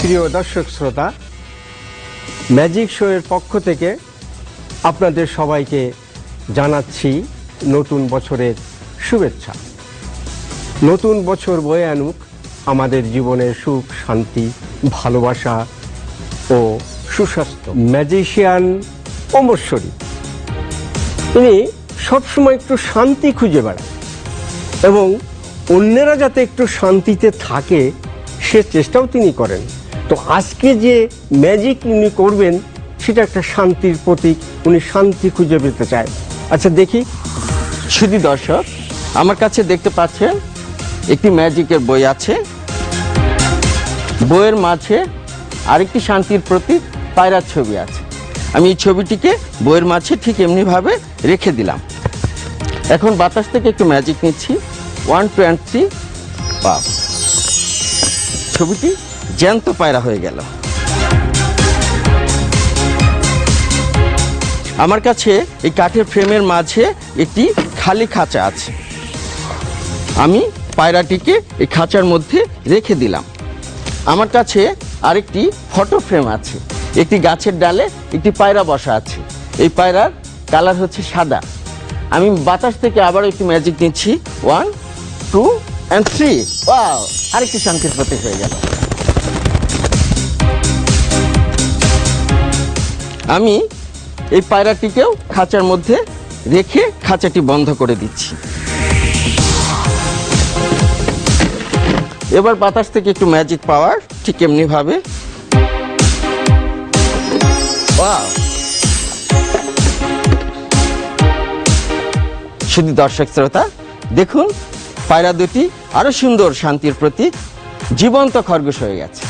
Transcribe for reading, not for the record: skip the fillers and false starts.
প্রিয় দর্শক শ্রোতা, ম্যাজিক শো এর পক্ষ থেকে আপনাদের সবাইকে জানাচ্ছি নতুন বছরের শুভেচ্ছা। নতুন বছর বয়ে আনুক আমাদের জীবনে সুখ, শান্তি, ভালোবাসা ও সুস্বাস্থ্য। ম্যাজিশিয়ান অমরশ্বরী তিনি সবসময় একটু শান্তি খুঁজে বেড়ান এবং অন্যেরা যাতে একটু শান্তিতে থাকে সে চেষ্টাও তিনি করেন। তো আজকে যে ম্যাজিক উনি করবেন সেটা একটা শান্তির প্রতীক, উনি শান্তি খুঁজে পেতে চায়। আচ্ছা দেখি। শুধু দর্শক, আমার কাছে দেখতে পাচ্ছেন একটি ম্যাজিকের বই আছে। বইয়ের মাঝে আরেকটি শান্তির প্রতীক পায়রার ছবি আছে। আমি এই ছবিটিকে বইয়ের মাঝে ঠিক এমনিভাবে রেখে দিলাম। এখন বাতাস থেকে একটু ম্যাজিক নিচ্ছি। 1 2 and 3। বাহ, ছবিটি জ্যান্ত পায়রা হয়ে গেল। আমার কাছে এই কাঠের ফ্রেমের মাঝে একটি খালি খাঁচা আছে। আমি পায়রাটিকে এই খাঁচার মধ্যে রেখে দিলাম। আমার কাছে আরেকটি ফটো ফ্রেম আছে। একটি গাছের ডালে একটি পায়রা বসা আছে। এই পায়রার কালার হচ্ছে সাদা। আমি বাতাস থেকে আবার একটি ম্যাজিক নিচ্ছি। 1 2 and 3। ওয়াও, আরেকটি শান্তির প্রতীক হয়ে গেল। আমি এই পায়রাটিকেও খাঁচার মধ্যে রেখে খাঁচাটি বন্ধ করে দিচ্ছি। এবার বাতাস থেকে একটু ম্যাজিক পাওয়ার ঠিক এমনি ভাবে। ওয়াও, শুধু দর্শক শ্রোতা দেখুন, পায়রা দুটি আরো সুন্দর শান্তির প্রতীক জীবন্ত খরগোশ হয়ে গেছে।